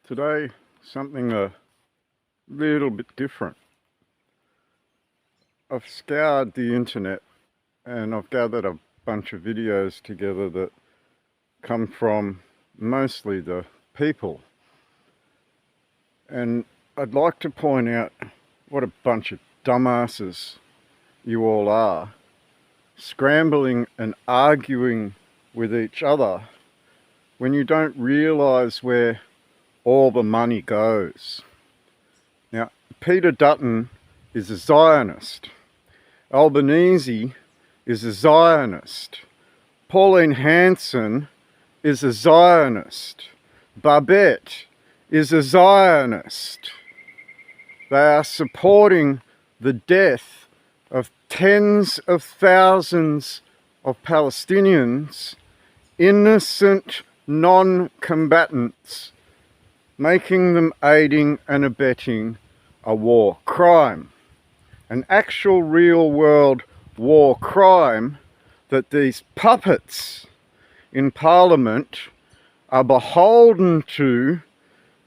Today, something a little bit different. I've scoured the internet and I've gathered a bunch of videos together that come from mostly the people. And I'd like to point out what a bunch of dumbasses you all are, scrambling and arguing with each other when you don't realise where all the money goes. Now, Peter Dutton is a Zionist. Albanese is a Zionist. Pauline Hanson is a Zionist. Babette is a Zionist. They are supporting the death of tens of thousands of Palestinians, innocent non-combatants, making them aiding and abetting a war crime. An actual real-world war crime that these puppets in Parliament are beholden to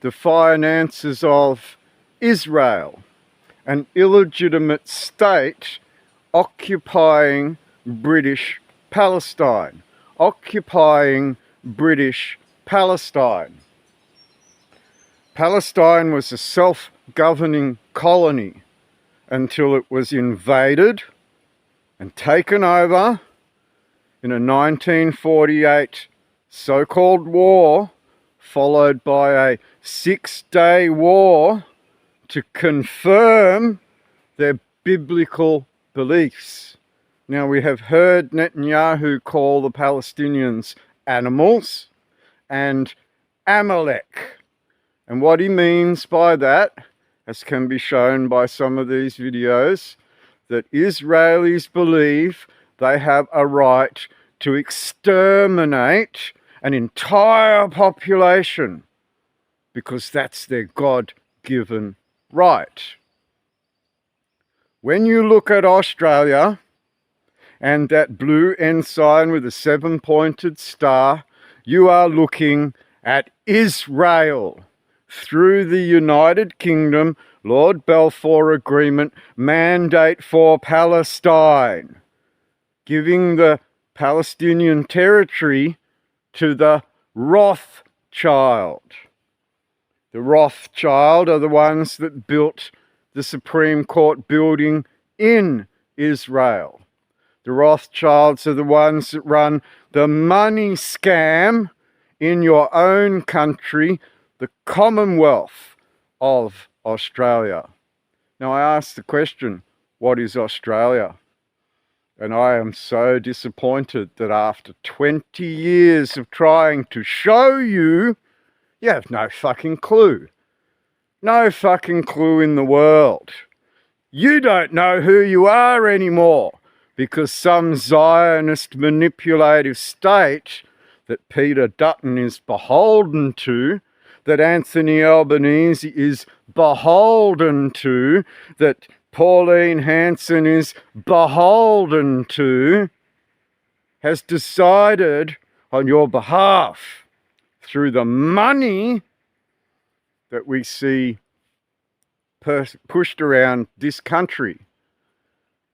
the finances of Israel, an illegitimate state occupying British Palestine, occupying British Palestine. Palestine was a self-governing colony until it was invaded and taken over in a 1948 so-called war, followed by a 6-day war to confirm their biblical beliefs. Now, we have heard Netanyahu call the Palestinians animals and Amalek. And what he means by that, as can be shown by some of these videos, that Israelis believe they have a right to exterminate an entire population because that's their God-given right. When you look at Australia and that blue ensign with a 7-pointed star, you are looking at Israel through the United Kingdom Lord Balfour Agreement mandate for Palestine, giving the Palestinian territory to the Rothschild. The Rothschild are the ones that built the Supreme Court building in Israel. The Rothschilds are the ones that run the money scam in your own country, the Commonwealth of Australia. Now, I ask the question, what is Australia? And I am so disappointed that after 20 years of trying to show you, you have no fucking clue. No fucking clue in the world. You don't know who you are anymore because some Zionist manipulative state that Peter Dutton is beholden to, that Anthony Albanese is beholden to, that Pauline Hanson is beholden to, has decided on your behalf through the money that we see pushed around this country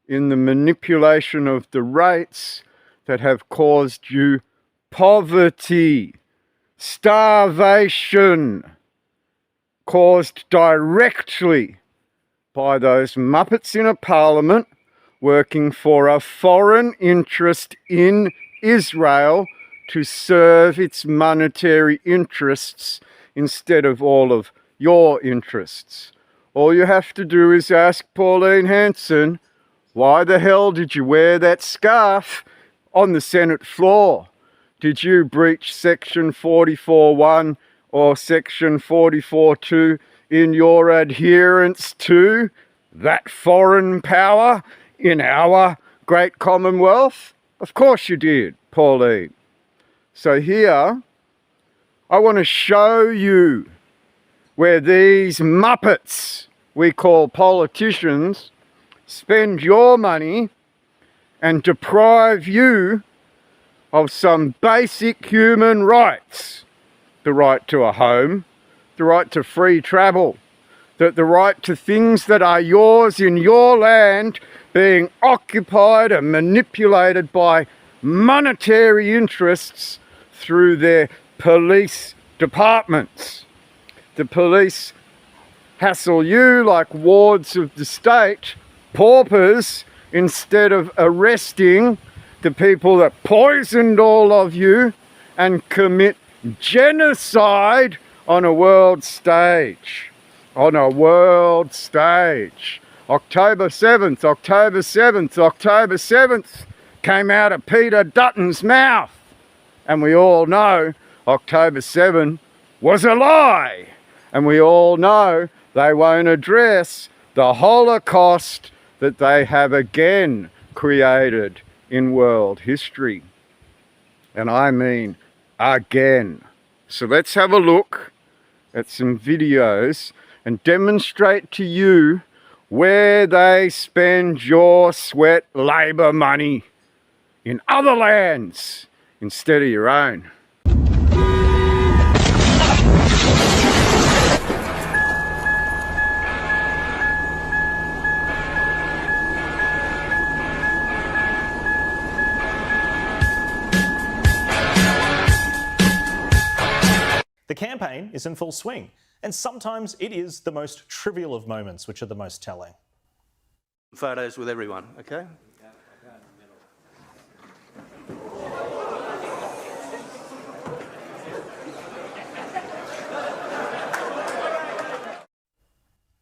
in the manipulation of the rates that have caused you poverty, starvation, caused directly by those muppets in a parliament working for a foreign interest in Israel to serve its monetary interests instead of all of your interests. All you have to do is ask Pauline Hanson, why the hell did you wear that scarf on the Senate floor? Did you breach Section 44.1 or Section 44.2 in your adherence to that foreign power in our great Commonwealth? Of course you did, Pauline. So here, I want to show you where these muppets we call politicians spend your money and deprive you of some basic human rights. The right to a home, the right to free travel, that the right to things that are yours in your land being occupied and manipulated by monetary interests through their police departments. The police hassle you like wards of the state, paupers, instead of arresting the people that poisoned all of you and commit genocide on a world stage. On a world stage. October 7th, October 7th, October 7th came out of Peter Dutton's mouth. And we all know October 7 was a lie. And we all know they won't address the Holocaust that they have again created in world history. And I mean again. So let's have a look at some videos and demonstrate to you where they spend your sweat labour money in other lands instead of your own. The campaign is in full swing, and sometimes it is the most trivial of moments which are the most telling. Photos with everyone, okay?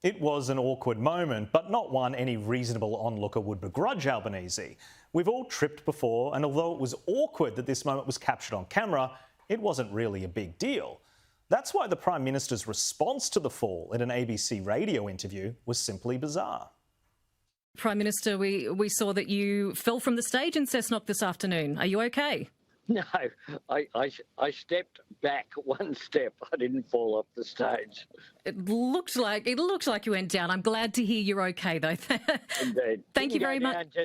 It was an awkward moment, but not one any reasonable onlooker would begrudge Albanese. We've all tripped before, and although it was awkward that this moment was captured on camera, it wasn't really a big deal. That's why the Prime Minister's response to the fall in an ABC radio interview was simply bizarre. Prime Minister, we saw that you fell from the stage in Cessnock this afternoon. Are you okay? No, I stepped back one step. I didn't fall off the stage. It looked like you went down. I'm glad to hear you're okay, though. Indeed. Thank you very much.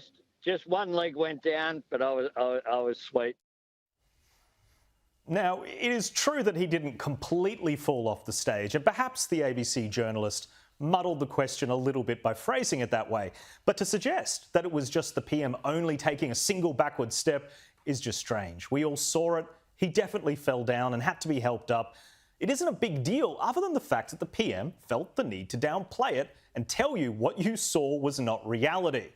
Just one leg went down, but I was sweet. Now, it is true that he didn't completely fall off the stage, and perhaps the ABC journalist muddled the question a little bit by phrasing it that way. But to suggest that it was just the PM only taking a single backward step is just strange. We all saw it. He definitely fell down and had to be helped up. It isn't a big deal other than the fact that the PM felt the need to downplay it and tell you what you saw was not reality.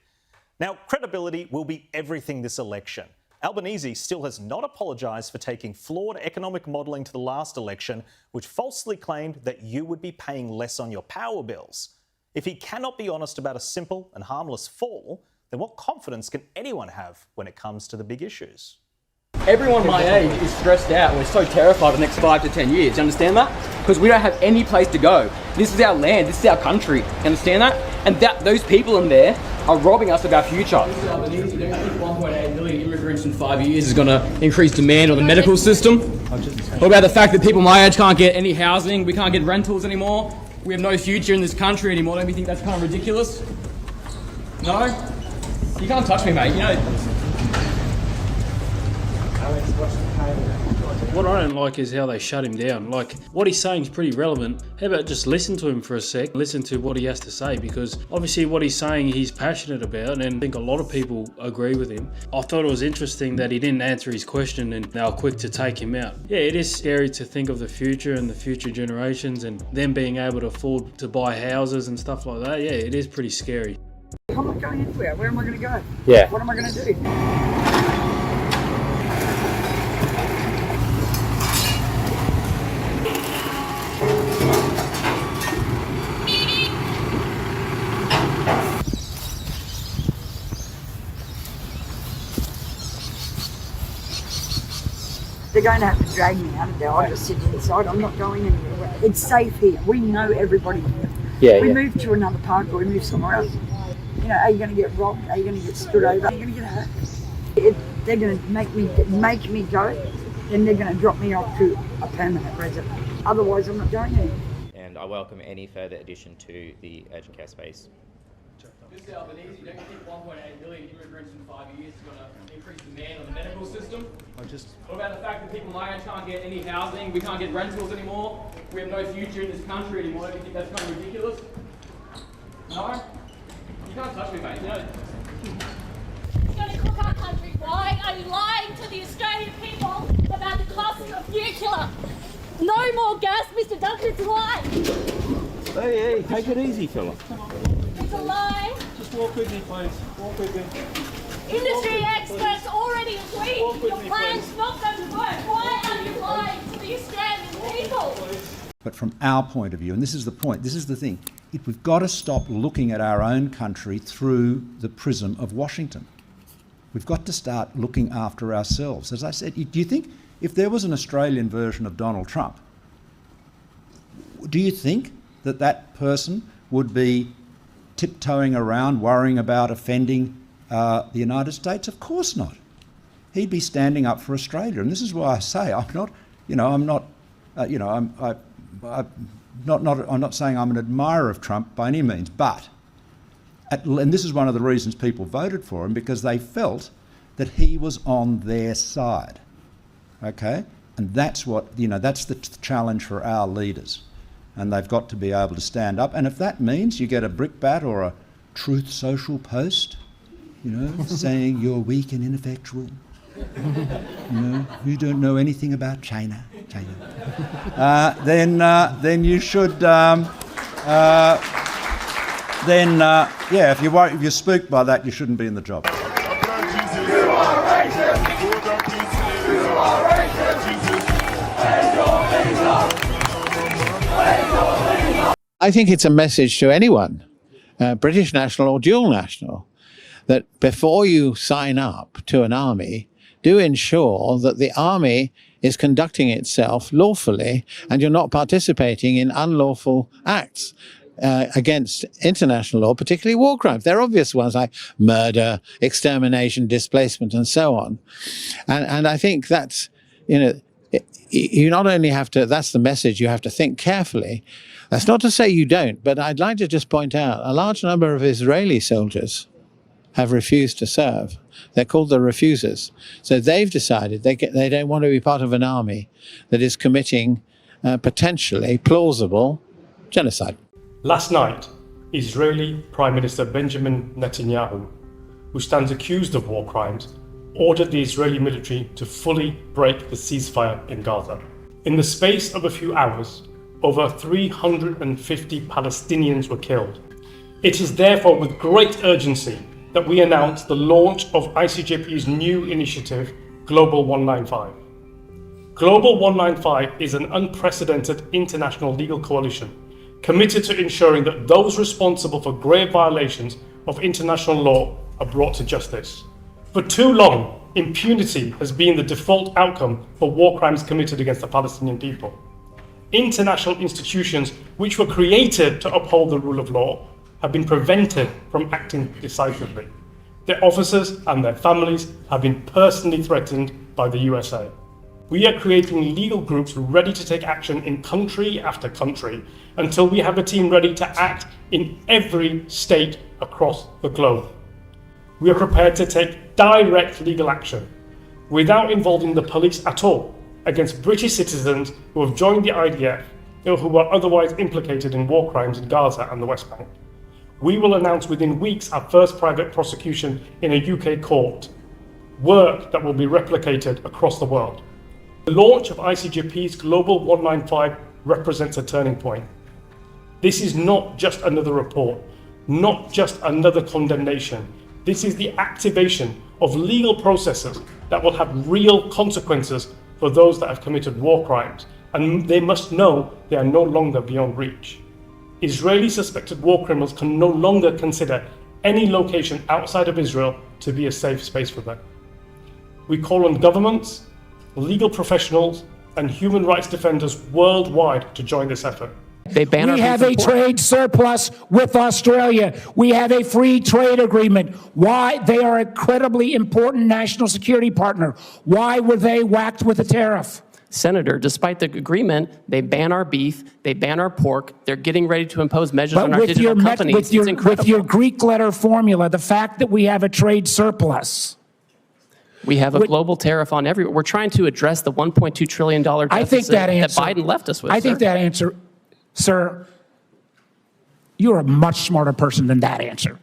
Now, credibility will be everything this election. Albanese still has not apologised for taking flawed economic modelling to the last election, which falsely claimed that you would be paying less on your power bills. If he cannot be honest about a simple and harmless fall, then what confidence can anyone have when it comes to the big issues? Everyone my age is stressed out. We're so terrified of the next 5 to 10 years. You understand that? Because we don't have any place to go. This is our land. This is our country. You understand that? And those people in there are robbing us of our future. 1.8 million immigrants in 5 years is going to increase demand on the medical system. What about the fact that people my age can't get any housing? We can't get rentals anymore. We have no future in this country anymore. Don't you think that's kind of ridiculous? No? You can't touch me, mate. You know. What I don't like is how they shut him down. Like, what he's saying is pretty relevant. How about just listen to him for a sec, listen to what he has to say, because obviously what he's saying he's passionate about, and I think a lot of people agree with him. I thought it was interesting that he didn't answer his question and they were quick to take him out. Yeah, it is scary to think of the future and the future generations and them being able to afford to buy houses and stuff like that. Yeah, it is pretty scary. I'm not going anywhere. Where am I going to go? Yeah. What am I going to do? They're going to have to drag me out of there. I'll just sit inside. I'm not going anywhere. It's safe here. We know everybody here. Yeah, we move to another park or we move somewhere else. You know, are you going to get robbed? Are you going to get stood over? Are you going to get hurt? If they're going to make me go, then they're going to drop me off to a permanent resident. Otherwise, I'm not going anywhere. And I welcome any further addition to the urgent care space. Mr. Albanese, don't you think 1.8 million immigrants in 5 years is going to increase demand on the medical system? What about the fact that people my age can't get any housing, we can't get rentals anymore, we have no future in this country anymore? Do you think that's kind of ridiculous? No? You can't touch me, mate. You know. It's going to cook our country. Why are you lying to the Australian people about the cost of nuclear? No more gas, Mr. Duncan's lying. Hey, take it easy, fella. It's a lie. Just walk with me, please. Walk with me. Industry experts already agree your plan's not going to work. Why are you lying to the Australian people? But from our point of view, and this is the point, this is the thing, we've got to stop looking at our own country through the prism of Washington. We've got to start looking after ourselves. As I said, do you think if there was an Australian version of Donald Trump, do you think that that person would be tiptoeing around worrying about offending the United States? Of course not. He'd be standing up for Australia, and this is why I say I'm not saying I'm an admirer of Trump by any means, but and this is one of the reasons people voted for him, because they felt that he was on their side. Okay, and that's what that's the challenge for our leaders, and they've got to be able to stand up. And if that means you get a brickbat or a Truth Social post, saying you're weak and ineffectual, you don't know anything about China, then you should. If you're spooked by that, you shouldn't be in the job. I think it's a message to anyone, British national or dual national, that before you sign up to an army, do ensure that the army is conducting itself lawfully and you're not participating in unlawful acts against international law, particularly war crimes. There are obvious ones like murder, extermination, displacement, and so on. And I think that's, you not only have to, that's the message, you have to think carefully. That's not to say you don't, but I'd like to just point out a large number of Israeli soldiers have refused to serve. They're called the refusers. So they've decided they don't want to be part of an army that is committing potentially plausible genocide. Last night, Israeli Prime Minister Benjamin Netanyahu, who stands accused of war crimes, ordered the Israeli military to fully break the ceasefire in Gaza. In the space of a few hours, over 350 Palestinians were killed. It is therefore with great urgency that we announce the launch of ICJP's new initiative, Global 195. Global 195 is an unprecedented international legal coalition committed to ensuring that those responsible for grave violations of international law are brought to justice. For too long, impunity has been the default outcome for war crimes committed against the Palestinian people. International institutions which were created to uphold the rule of law have been prevented from acting decisively. Their officers and their families have been personally threatened by the USA. We are creating legal groups ready to take action in country after country until we have a team ready to act in every state across the globe. We are prepared to take direct legal action without involving the police at all against British citizens who have joined the IDF or who are otherwise implicated in war crimes in Gaza and the West Bank. We will announce within weeks our first private prosecution in a UK court, work that will be replicated across the world. The launch of ICJP's Global 195 represents a turning point. This is not just another report, not just another condemnation. This is the activation of legal processes that will have real consequences for those that have committed war crimes, and they must know they are no longer beyond reach. Israeli suspected war criminals can no longer consider any location outside of Israel to be a safe space for them. We call on governments, legal professionals, and human rights defenders worldwide to join this effort. We have a trade surplus with Australia. We have a free trade agreement. Why? They are an incredibly important national security partner. Why were they whacked with a tariff? Senator, despite the agreement, they ban our beef, they ban our pork, they're getting ready to impose measures on our digital companies. It's incredible. With your Greek letter formula, the fact that we have a trade surplus. We have a global tariff on everyone. We're trying to address the $1.2 trillion deficit that Biden left us with. I think that answer, sir, you're a much smarter person than that answer.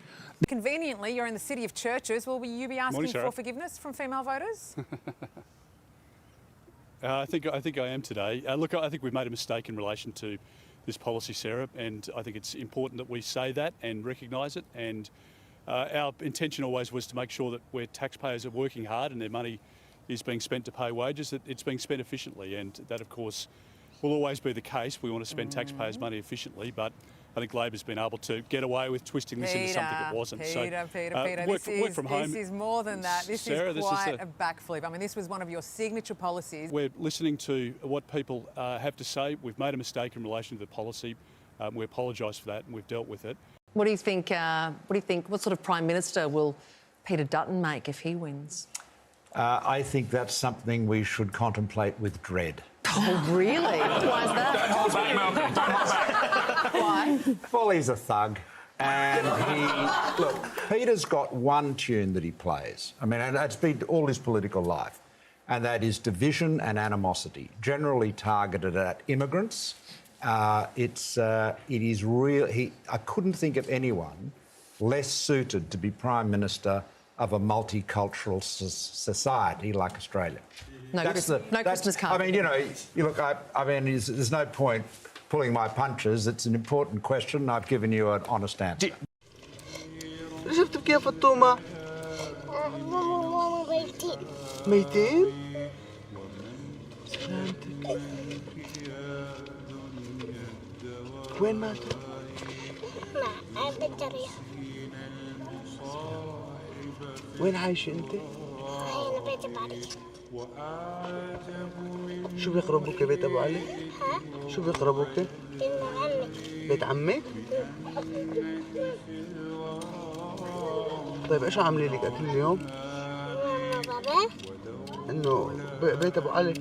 Conveniently, you're in the city of churches. Will you be asking for forgiveness from female voters? I think I am today. Look, I think we've made a mistake in relation to this policy, Sarah, and I think it's important that we say that and recognise it. And our intention always was to make sure that where taxpayers are working hard and their money is being spent to pay wages, that it's being spent efficiently. And that, of course, will always be the case. We want to spend taxpayers' money efficiently, but I think Labor's been able to get away with twisting this into something it wasn't. Peter, work from home. This is more than that. This Sarah, is quite a backflip. I mean, this was one of your signature policies. We're listening to what people have to say. We've made a mistake in relation to the policy. We apologise for that, and we've dealt with it. What do you think? What sort of Prime Minister will Peter Dutton make if he wins? I think that's something we should contemplate with dread. Oh, really? Why is that? Don't hold back, Malcolm. Don't hold back. Why? Well, he's a thug. And look, Peter's got one tune that he plays. I mean, and it's been all his political life. And that is division and animosity, generally targeted at immigrants. It is real. I couldn't think of anyone less suited to be Prime Minister of a multicultural society like Australia. No Christmas card. I mean, you know, look, I mean, there's no point pulling my punches. It's an important question. I've given you an honest answer. شفت كيف الطومة؟ ميتين؟ وين ماتوا؟ بالجرية. وين عايش انت؟ هنا بيت أبو علي. شو بيقربوك بيت ابو علي؟ ها؟ شو بيقربوك؟ بيت عمك؟ طيب ايش عاملين لك اكل اليوم؟ بابا؟ انه بيت ابو علي.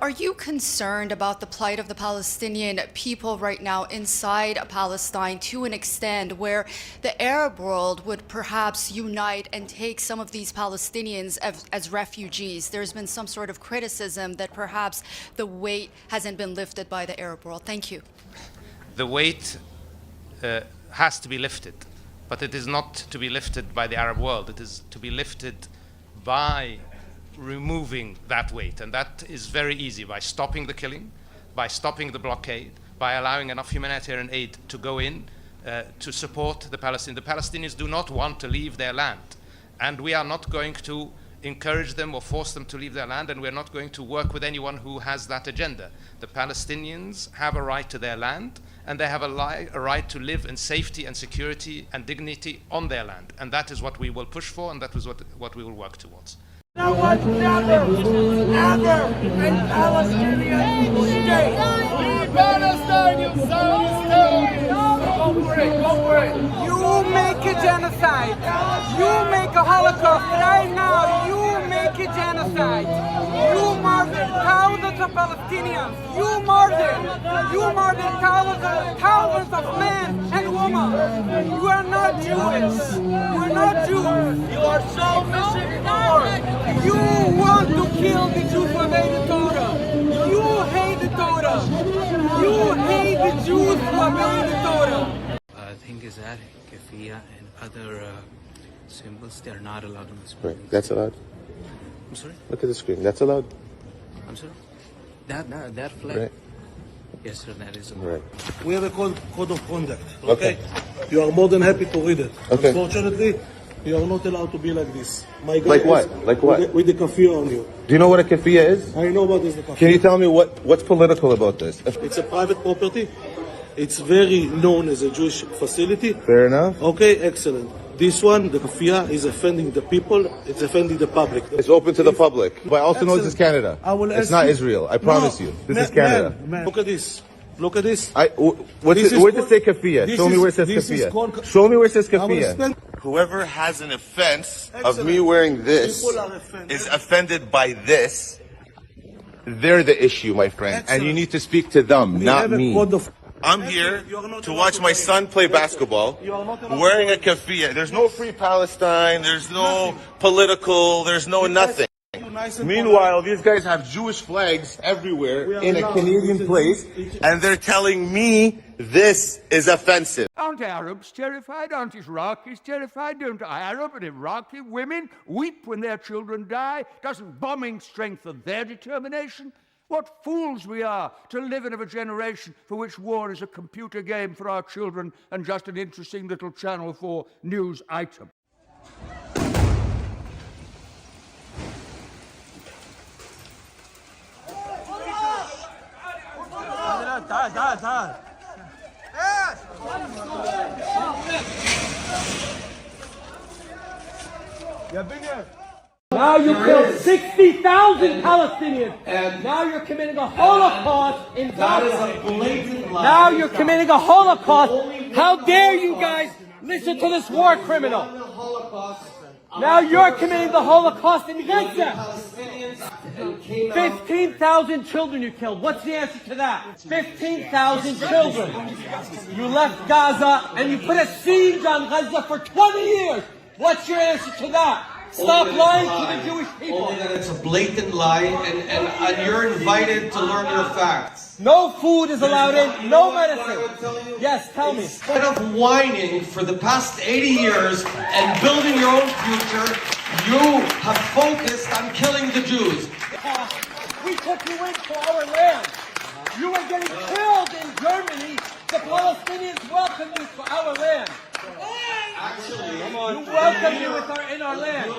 Are you concerned about the plight of the Palestinian people right now inside Palestine to an extent where the Arab world would perhaps unite and take some of these Palestinians as refugees? There's been some sort of criticism that perhaps the weight hasn't been lifted by the Arab world. Thank you. The weight has to be lifted, but it is not to be lifted by the Arab world. It is to be lifted by removing that weight, and that is very easy by stopping the killing, by stopping the blockade, by allowing enough humanitarian aid to go in to support the Palestinians. The Palestinians do not want to leave their land, and we are not going to encourage them or force them to leave their land, and we're not going to work with anyone who has that agenda. The Palestinians have a right to their land, and they have a right to live in safety and security and dignity on their land, and that is what we will push for, and that is what we will work towards. There was never a Palestinian state. Palestine, you Zionist. Go for it, go for it. You make a genocide. You make a Holocaust. Right now, you make a genocide. You murdered thousands of Palestinians. You murdered thousands of men and women. You are not Jewish. You are not Jews. You are so misinformed. You want to kill the Jews who obey the Torah. You hate the Torah. You hate the Jews who obey the Torah. The thing is that kafia and other symbols, they're not allowed on the screen. Right, that's allowed. I'm sorry? Look at the screen, that's allowed. I'm sorry? That flag. Right. Yes, sir, that is allowed. Right. We have a code of conduct, okay? You are more than happy to read it. Okay. Unfortunately, you are not allowed to be like this. My God, like what? Like what? With the kafir on you. Do you know what a kafia is? I know what is the kafir. Can you tell me what's political about this? It's a private property. It's very known as a Jewish facility. Fair enough. Okay, excellent. This one, the kafia, is offending the people. It's offending the public. It's open to the public. But I also know this is Canada. I will it's not Israel. I promise you. This is Canada. Man, look at this. Look at this. Where does it say kafiyya? Show me where it says kafiyya. Show me where it says kafiyya. Whoever has an offense of me wearing this is offended by this. They're the issue, my friend. And you need to speak to them, not me. I'm here to watch my son play basketball wearing a kafiyya. There's no free Palestine. There's no political. There's no nothing. Meanwhile, these guys have Jewish flags everywhere in a Canadian place, and they're telling me this is offensive. Aren't Arabs terrified? Aren't Iraqis terrified? Don't Arab and Iraqi women weep when their children die? Doesn't bombing strengthen their determination? What fools we are to live in a generation for which war is a computer game for our children and just an interesting little Channel 4 news item. Now you killed 60,000 Palestinians. And now you're committing a Holocaust in Gaza. That is a blatant lie. Now you're committing a Holocaust. How dare you guys listen to this war criminal? Now you're committing the Holocaust in Gaza. 15,000 children you killed. What's the answer to that? 15,000 children. You left Gaza and you put a siege on Gaza for 20 years. What's your answer to that? Stop lying to the Jewish people. Only that it's a blatant lie, and you're invited to learn your facts. No food is allowed in, no medicine. Yes, tell me. Instead of whining for the past 80 years and building your own future, you have focused on killing the Jews. We took you into our land. You were getting killed in Germany. The Palestinians welcomed you to our land. Actually, you welcome you in our land.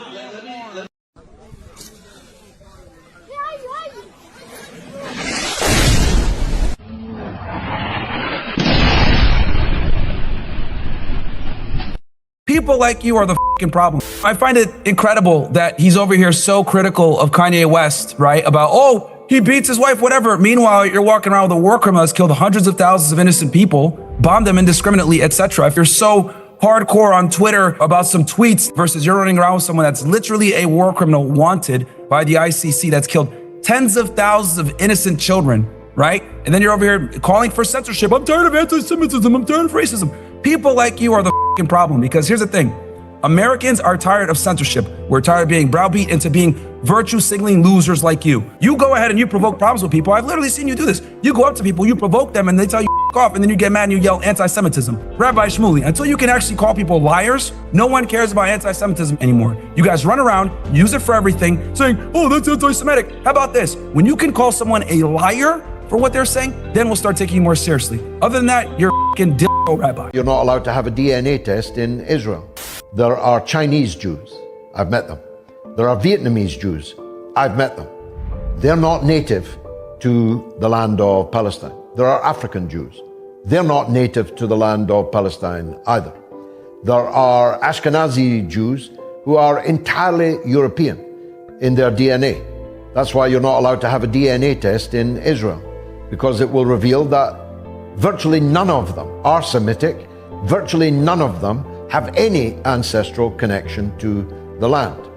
People like you are the f***ing problem. I find it incredible that he's over here so critical of Kanye West, right? About, oh, he beats his wife, whatever. Meanwhile, you're walking around with a war criminal that's killed hundreds of thousands of innocent people, bombed them indiscriminately, etc. If you're so hardcore on Twitter about some tweets versus you're running around with someone that's literally a war criminal wanted by the ICC that's killed tens of thousands of innocent children, right? And then you're over here calling for censorship. I'm tired of anti-Semitism. I'm tired of racism. People like you are the f***ing problem, because here's the thing. Americans are tired of censorship. We're tired of being browbeat into being virtue signaling losers like you. You go ahead and you provoke problems with people. I've literally seen you do this. You go up to people, you provoke them, and they tell you f*** off, and then you get mad and you yell anti-Semitism. Rabbi Shmuley, until you can actually call people liars, no one cares about anti-Semitism anymore. You guys run around, use it for everything, saying, oh, that's anti-Semitic. How about this? When you can call someone a liar for what they're saying, then we'll start taking you more seriously. Other than that, you're f***ing dildo rabbi. You're not allowed to have a DNA test in Israel. There are Chinese Jews. I've met them. There are Vietnamese Jews. I've met them. They're not native to the land of Palestine. There are African Jews. They're not native to the land of Palestine either. There are Ashkenazi Jews who are entirely European in their DNA. That's why you're not allowed to have a DNA test in Israel, because it will reveal that virtually none of them are Semitic, virtually none of them have any ancestral connection to the land.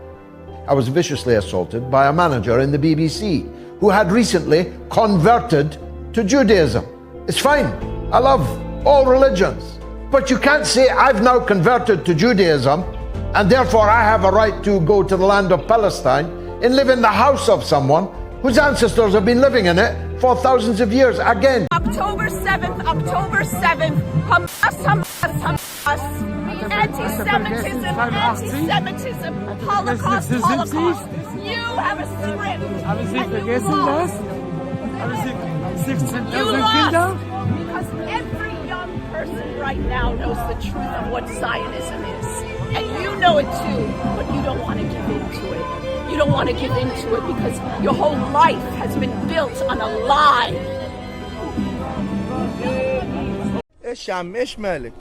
I was viciously assaulted by a manager in the BBC who had recently converted to Judaism. It's fine. I love all religions. But you can't say I've now converted to Judaism and therefore I have a right to go to the land of Palestine and live in the house of someone whose ancestors have been living in it for thousands of years. Again. October 7th, Hamas. Anti-Semitism, Holocaust. You have a script. And you lost. You lost. Because every young person right now knows the truth of what Zionism is. And you know it too, but you don't want to give into it. You don't want to give into it because your whole life has been built on a lie. ايش مالك؟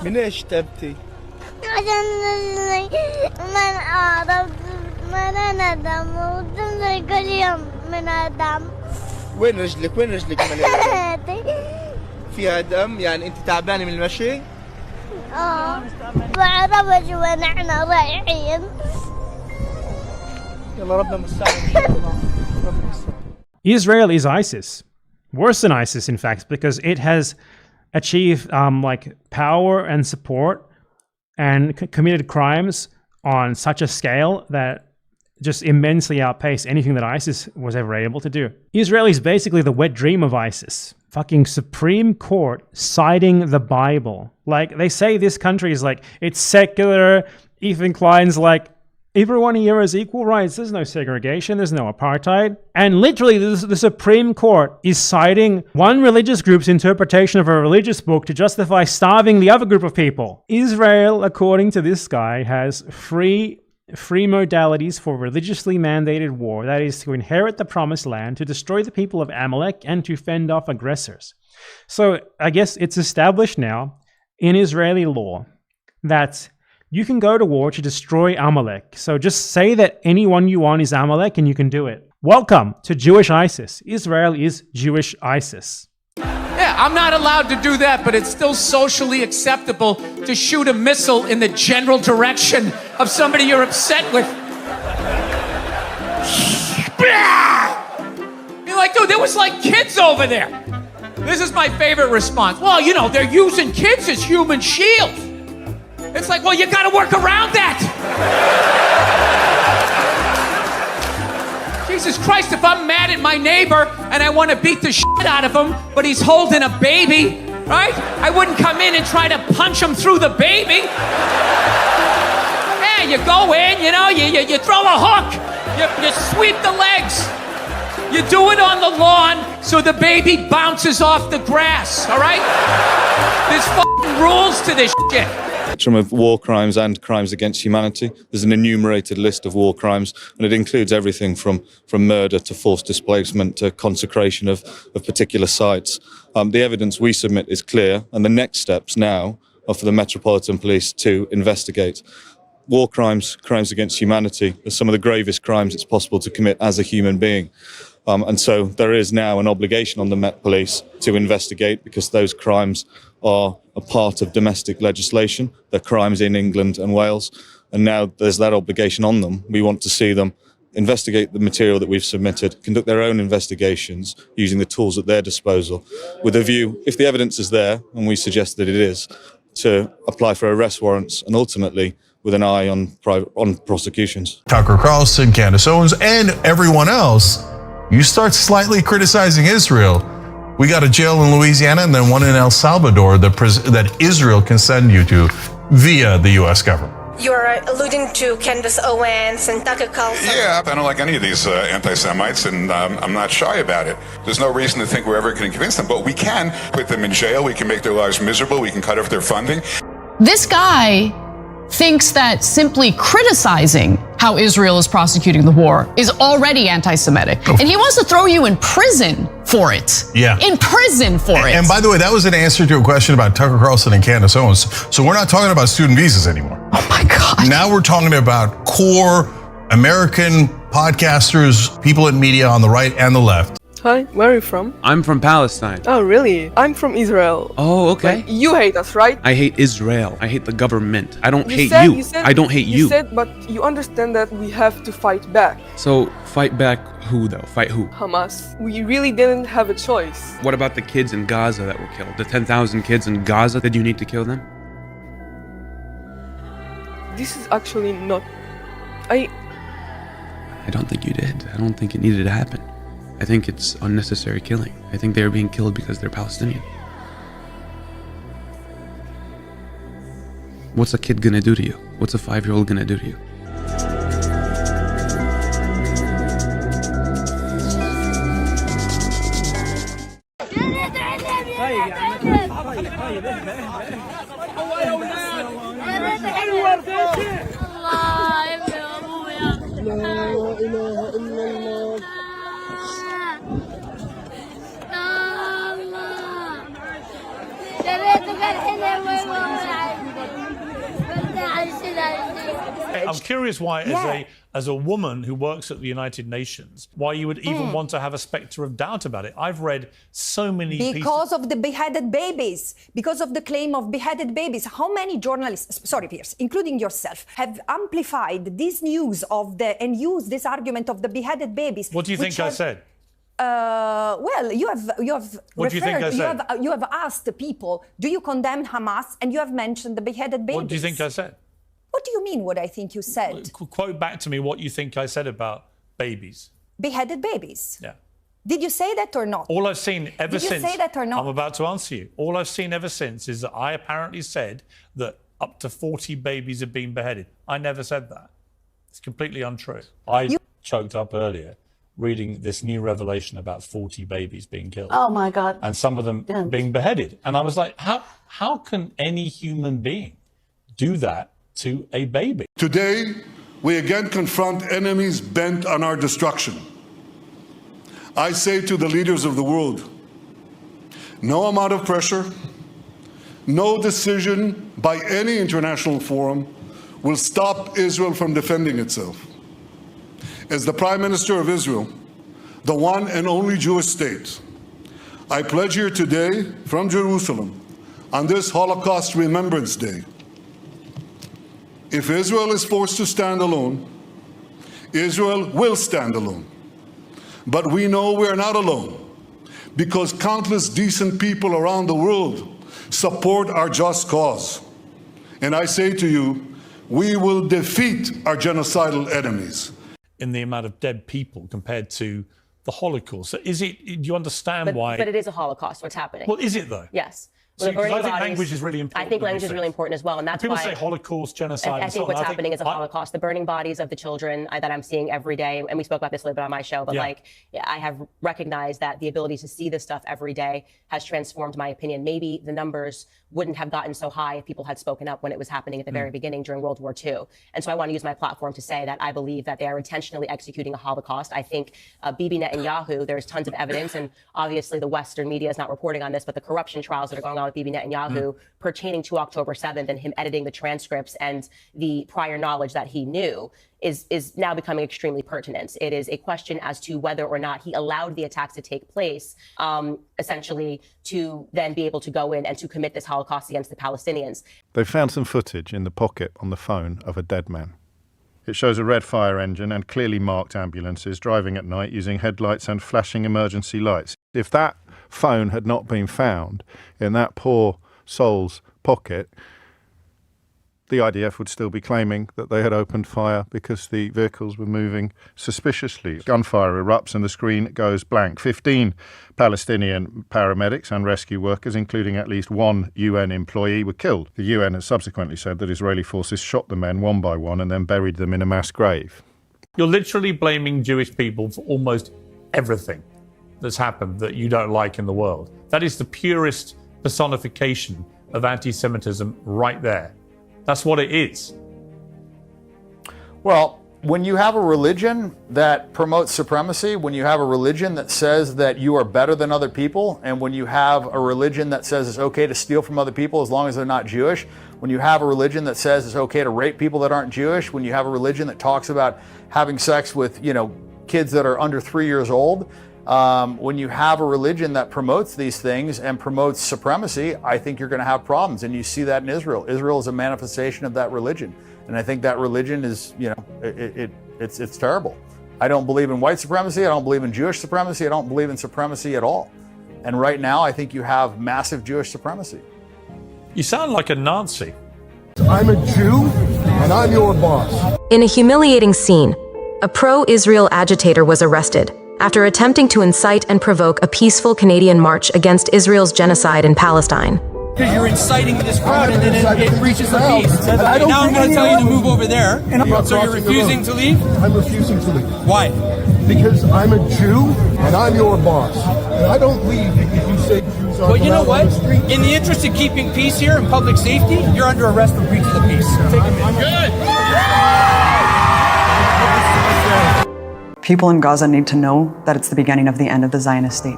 من ايش تبكي؟ عشان من أعرف من ندم وتنزل كل يوم من الدم. وين رجلك مليانة؟ فيها دم، يعني أنت تعبانة من المشي؟ بعرفش وين احنا رايحين. يلا ربنا المستعان إن شاء الله. ربنا المستعان. Israel is ISIS. Worse than ISIS, in fact, because it has achieved like power and support and committed crimes on such a scale that just immensely outpace anything that ISIS was ever able to do. Israel is basically the wet dream of ISIS. Fucking Supreme Court citing the Bible. Like, they say this country is like, it's secular. Ethan Klein's like, everyone here has equal rights. There's no segregation. There's no apartheid. And literally, the Supreme Court is citing one religious group's interpretation of a religious book to justify starving the other group of people. Israel, according to this guy, has free modalities for religiously mandated war. That is to inherit the promised land, to destroy the people of Amalek, and to fend off aggressors. So I guess it's established now in Israeli law that you can go to war to destroy Amalek. So just say that anyone you want is Amalek and you can do it. Welcome to Jewish ISIS. Israel is Jewish ISIS. Yeah, I'm not allowed to do that, but it's still socially acceptable to shoot a missile in the general direction of somebody you're upset with. You're like, dude, there was like kids over there. This is my favorite response. Well, you know, they're using kids as human shields. It's like, well, you gotta work around that. Jesus Christ, if I'm mad at my neighbor and I want to beat the shit out of him, but he's holding a baby, right? I wouldn't come in and try to punch him through the baby. Yeah, you go in, you know, you throw a hook, you sweep the legs. You do it on the lawn so the baby bounces off the grass, all right? There's fucking rules to this shit. Of war crimes and crimes against humanity. There's an enumerated list of war crimes, and it includes everything from murder to forced displacement to consecration of particular sites. The evidence we submit is clear, and the next steps now are for the Metropolitan Police to investigate. War crimes, crimes against humanity, are some of the gravest crimes it's possible to commit as a human being. And so there is now an obligation on the Met Police to investigate, because those crimes are a part of domestic legislation. They're crimes in England and Wales. And now there's that obligation on them. We want to see them investigate the material that we've submitted, conduct their own investigations using the tools at their disposal, with a view, if the evidence is there, and we suggest that it is, to apply for arrest warrants and ultimately with an eye on prosecutions. Tucker Carlson, Candace Owens, and everyone else, you start slightly criticizing Israel. We got a jail in Louisiana and then one in El Salvador that Israel can send you to via the U.S. government. You are alluding to Candace Owens and Tucker Carlson. Yeah, I don't like any of these anti-Semites, and I'm not shy about it. There's no reason to think we're ever going to convince them, but we can put them in jail. We can make their lives miserable. We can cut off their funding. This guy thinks that simply criticizing how Israel is prosecuting the war is already anti-Semitic. And he wants to throw you in prison for it. Yeah. In prison for it. And by the way, that was an answer to a question about Tucker Carlson and Candace Owens. So we're not talking about student visas anymore. Oh my God. Now we're talking about core American podcasters, people in media on the right and the left. Hi, where are you from? I'm from Palestine. Oh, really? I'm from Israel. Oh, okay. Like, you hate us, right? I hate Israel. I hate the government. I don't hate you. you. I don't hate you. You said, but you understand that we have to fight back. So, fight back who, though? Fight who? Hamas. We really didn't have a choice. What about the kids in Gaza that were killed? The 10,000 kids in Gaza? Did you need to kill them? This is actually not... I don't think you did. I don't think it needed to happen. I think it's unnecessary killing. I think they're being killed because they're Palestinian. What's a kid gonna do to you? What's a 5-year-old gonna do to you? I'm curious why, as a woman who works at the United Nations, why you would even want to have a spectre of doubt about it. I've read so many Because of the beheaded babies, because of the claim of beheaded babies. How many journalists, sorry, Piers, including yourself, have amplified this news of and used this argument of the beheaded babies? What do you think I said? Well, you have What do you think I said? You have asked the people, do you condemn Hamas? And you have mentioned the beheaded babies. What do you think I said? What do you mean what I think you said? Quote back to me what you think I said about babies. Beheaded babies. Yeah. Did you say that or not? All I've seen ever since... Did you say that or not? I'm about to answer you. All I've seen ever since is that I apparently said that up to 40 babies have been beheaded. I never said that. It's completely untrue. I choked up earlier reading this new revelation about 40 babies being killed. Oh my God. And some of them being beheaded. And I was like, how can any human being do that to a baby? Today, we again confront enemies bent on our destruction. I say to the leaders of the world, no amount of pressure, no decision by any international forum will stop Israel from defending itself. As the Prime Minister of Israel, the one and only Jewish state, I pledge here today from Jerusalem on this Holocaust Remembrance Day, if Israel is forced to stand alone, Israel will stand alone. But we know we are not alone, because countless decent people around the world support our just cause. And I say to you, we will defeat our genocidal enemies. In the amount of dead people compared to the Holocaust. So do you understand why? But it is a Holocaust, what's happening. Well, is it though? Yes. So, I think language is really important. I think language is really important as well, and that's people why say Holocaust, genocide. I think what's happening is a Holocaust. The burning bodies of the children that I'm seeing every day, and we spoke about this a little bit on my show. But I have recognized that the ability to see this stuff every day has transformed my opinion. Maybe the numbers wouldn't have gotten so high if people had spoken up when it was happening at the very beginning during World War II. And so I want to use my platform to say that I believe that they are intentionally executing a Holocaust. I think Bibi Netanyahu, there's tons of evidence, and obviously the Western media is not reporting on this, but the corruption trials that are going on with Bibi Netanyahu pertaining to October 7th and him editing the transcripts and the prior knowledge that he knew is now becoming extremely pertinent. It is a question as to whether or not he allowed the attacks to take place, essentially to then be able to go in and to commit this Holocaust against the Palestinians. They found some footage in the pocket on the phone of a dead man. It shows a red fire engine and clearly marked ambulances driving at night using headlights and flashing emergency lights. If that phone had not been found in that poor soul's pocket, the IDF would still be claiming that they had opened fire because the vehicles were moving suspiciously. Gunfire erupts and the screen goes blank. 15 Palestinian paramedics and rescue workers, including at least one UN employee, were killed. The UN has subsequently said that Israeli forces shot the men one by one and then buried them in a mass grave. You're literally blaming Jewish people for almost everything that's happened that you don't like in the world. That is the purest personification of anti-Semitism right there. That's what it is. Well, when you have a religion that promotes supremacy, when you have a religion that says that you are better than other people, and when you have a religion that says it's okay to steal from other people as long as they're not Jewish, when you have a religion that says it's okay to rape people that aren't Jewish, when you have a religion that talks about having sex with, kids that are under 3 years old, when you have a religion that promotes these things and promotes supremacy, I think you're going to have problems. And you see that in Israel. Israel is a manifestation of that religion. And I think that religion is, it's terrible. I don't believe in white supremacy. I don't believe in Jewish supremacy. I don't believe in supremacy at all. And right now, I think you have massive Jewish supremacy. You sound like a Nazi. I'm a Jew, and I'm your boss. In a humiliating scene, a pro-Israel agitator was arrested after attempting to incite and provoke a peaceful Canadian march against Israel's genocide in Palestine. Because you're inciting this crowd and then it reaches the peace. Now I'm going to tell you to move over there. So you're refusing to leave? I'm refusing to leave. Why? Because I'm a Jew and I'm your boss. And I don't leave because you say Jews are. Well, you know what? In the interest of keeping peace here and public safety, you're under arrest for breach of the peace. Take a minute. Good. People in Gaza need to know that it's the beginning of the end of the Zionist state.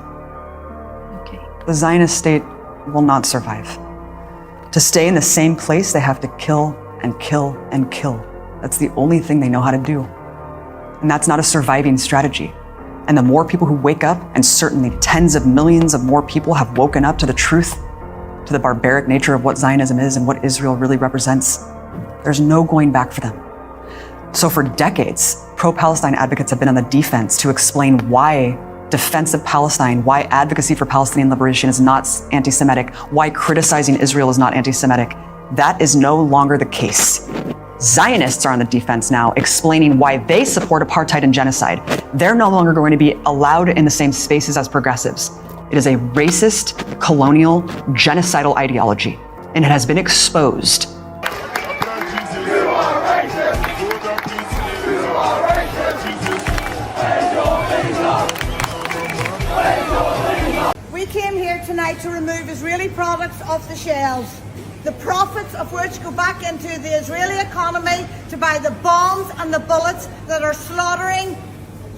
Okay. The Zionist state will not survive. To stay in the same place, they have to kill and kill and kill That's the only thing they know how to do. And that's not a surviving strategy. And the more people who wake up, and certainly tens of millions of more people have woken up to the truth, to the barbaric nature of what Zionism is and what Israel really represents, there's no going back for them. So for decades, pro-Palestine advocates have been on the defense to explain why defense of Palestine, why advocacy for Palestinian liberation is not anti-Semitic, why criticizing Israel is not anti-Semitic. That is no longer the case. Zionists are on the defense now, explaining why they support apartheid and genocide. They're no longer going to be allowed in the same spaces as progressives. It is a racist, colonial, genocidal ideology, and it has been exposed. We came here tonight to remove Israeli products off the shelves, the profits of which go back into the Israeli economy to buy the bombs and the bullets that are slaughtering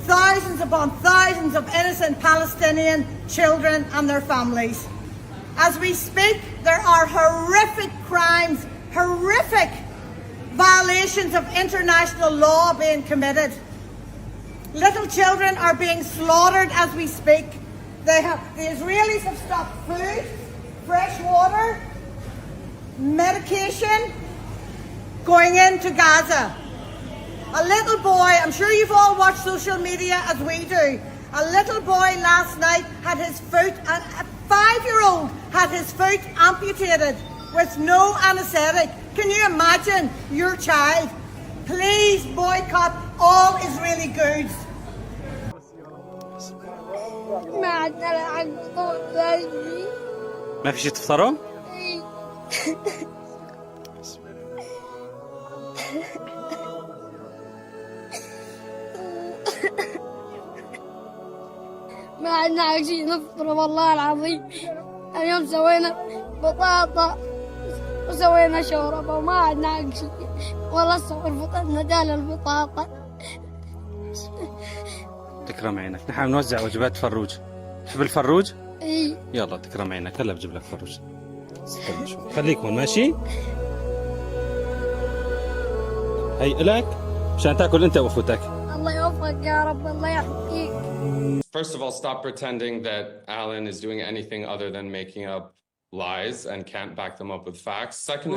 thousands upon thousands of innocent Palestinian children and their families. As we speak, there are horrific crimes, horrific violations of international law being committed. Little children are being slaughtered as we speak. The Israelis have stopped food, fresh water, medication going into Gaza. A little boy, I'm sure you've all watched social media as we do. A little boy last night had his foot, a 5-year-old had his foot amputated with no anaesthetic. Can you imagine your child? Please boycott all Israeli goods. ما في شيء تفطروا؟ ما عندنا شيء نفطر والله العظيم. اليوم سوينا بطاطا وسوينا شوربة وما عندنا شيء. والله الصبر فطرنا دال البطاطا. تكرم عينك، نحن نوزع وجبات فروج. تحب الفروج؟ اي. يلا تكرم عينك، هلا بجيب لك فروج. خليك هون ماشي؟ هي إلك مشان تاكل انت واخوتك. الله يوفقك يا رب، الله يحميك. First of all, stop pretending that Alan is doing anything other than making up lies and can't back them up with facts. Second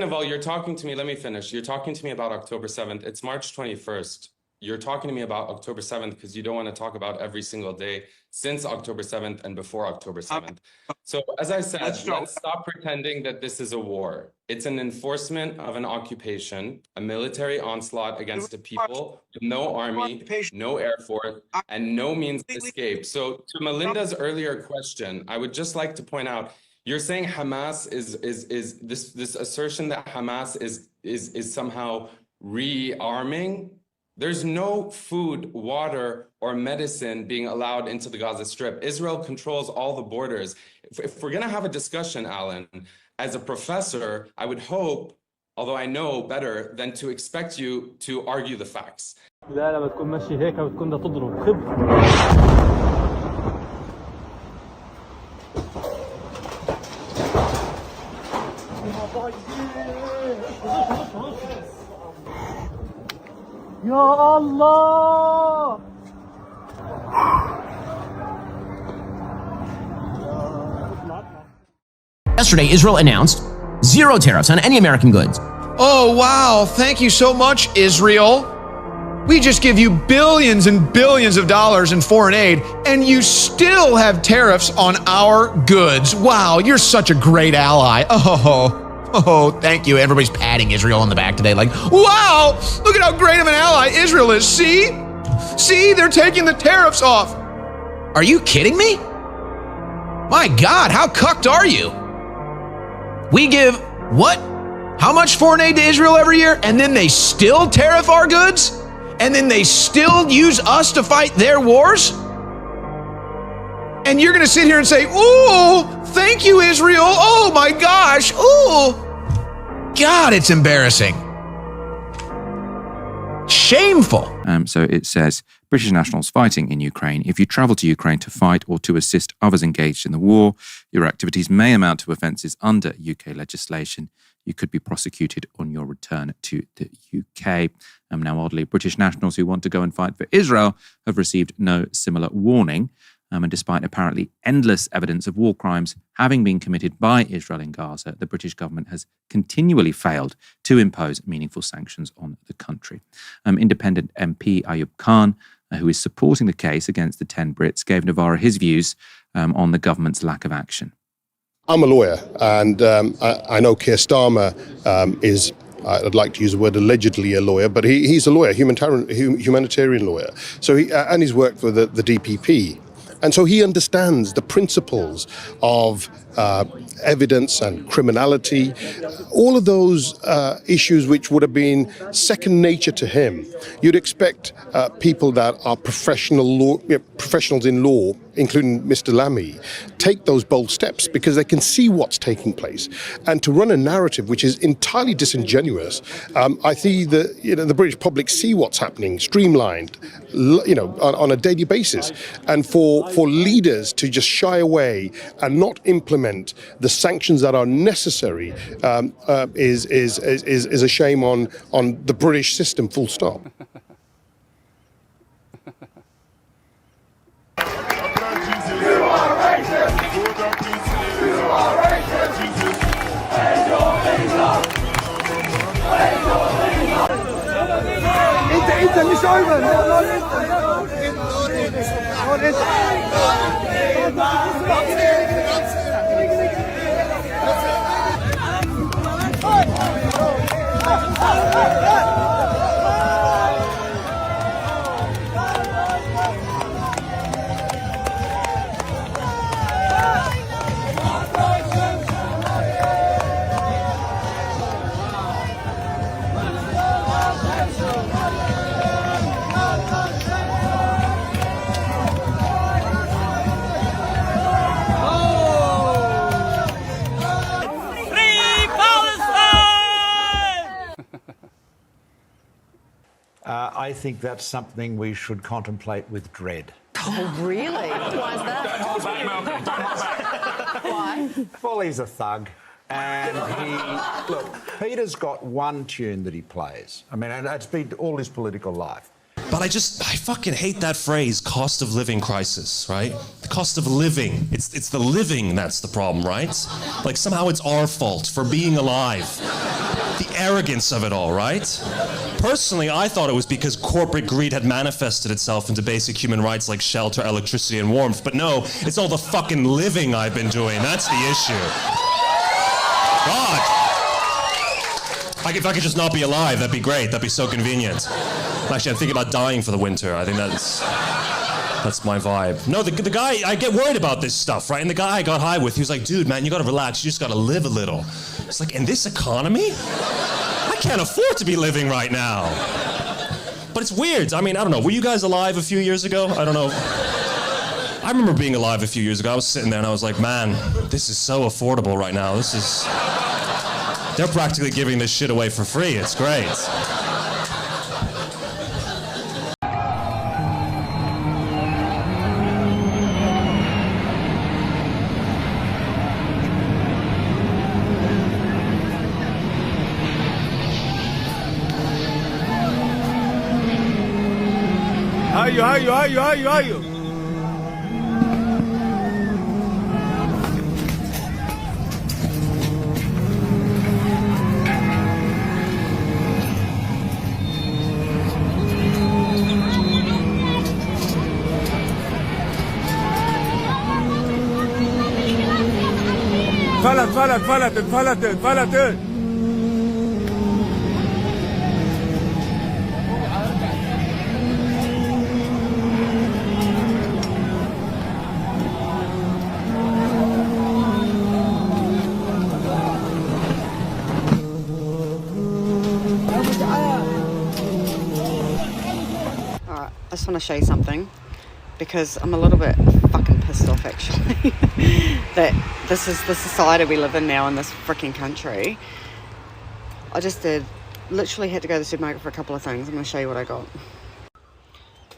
of all, you're talking to me, let me finish. You're talking to me about October 7th. It's March 21st. You're talking to me about October 7th because you don't want to talk about every single day since October 7th and before October 7th. So as I said, let's stop pretending that this is a war. It's an enforcement of an occupation, a military onslaught against a people with no army, no air force, and no means of escape. So to Melinda's earlier question, I would just like to point out, you're saying Hamas is this assertion that Hamas is somehow rearming. There's no food, water, or medicine being allowed into the Gaza Strip. Israel controls all the borders. If we're going to have a discussion, Alan, as a professor, I would hope, although I know better, than to expect you to argue the facts. لا لما تكون ماشي هيك بتكون بدها تضرب خب. يا الله. Yesterday, Israel announced zero tariffs on any American goods. Oh, wow. Thank you so much, Israel. We just give you billions and billions of dollars in foreign aid, and you still have tariffs on our goods. Wow, you're such a great ally. Oh, thank you. Everybody's patting Israel on the back today like, wow, look at how great of an ally Israel is. See, they're taking the tariffs off. Are you kidding me? My God, how cucked are you? We give what? How much foreign aid to Israel every year? And then they still tariff our goods? And then they still use us to fight their wars? And you're going to sit here and say, ooh, thank you, Israel. Oh my gosh. Ooh. God, it's embarrassing. Shameful. So it says, British nationals fighting in Ukraine. If you travel to Ukraine to fight or to assist others engaged in the war, your activities may amount to offences under UK legislation. you could be prosecuted on your return to the UK. Now, oddly, British nationals who want to go and fight for Israel have received no similar warning. And despite apparently endless evidence of war crimes having been committed by Israel in Gaza, the British government has continually failed to impose meaningful sanctions on the country. Independent MP Ayub Khan, who is supporting the case against the 10 Brits, gave Navarra his views on the government's lack of action. I'm a lawyer, and I know Keir Starmer is, I'd like to use the word allegedly a lawyer, but he's a lawyer, humanitarian lawyer. So and he's worked for the DPP. And so he understands the principles of evidence and criminality, all of those issues which would have been second nature to him. You'd expect people that are professionals in law, including Mr. Lammy, take those bold steps because they can see what's taking place. And to run a narrative which is entirely disingenuous, I see the British public see what's happening, streamlined, on a daily basis. And for leaders to just shy away and not implement the sanctions that are necessary is a shame on the British system, full stop. انت مش I think that's something we should contemplate with dread. Oh, really? Why is that? Why? Well, he's a thug. And look, Peter's got one tune that he plays. I mean, and it's been all his political life. But I fucking hate that phrase, cost of living crisis, right? The cost of living. It's the living that's the problem, right? Like somehow it's our fault for being alive. The arrogance of it all, right? Personally, I thought it was because corporate greed had manifested itself into basic human rights like shelter, electricity, and warmth. But no, it's all the fucking living I've been doing. That's the issue. God. If I could just not be alive, that'd be great. That'd be so convenient. Actually, I'm thinking about dying for the winter. I think that's my vibe. No, the guy, I get worried about this stuff, right? And the guy I got high with, he was like, dude, man, you gotta relax. You just gotta live a little. It's like, in this economy? I can't afford to be living right now. But it's weird. I mean, I don't know. Were you guys alive a few years ago? I don't know. I remember being alive a few years ago. I was sitting there and I was like, man, this is so affordable right now. They're practically giving this shit away for free. It's great. How you? اتفلت. I just want to show you something because I'm a little bit fucking pissed off actually that this is the society we live in now in this freaking country. I just literally had to go to the supermarket for a couple of things. I'm going to show you what I got.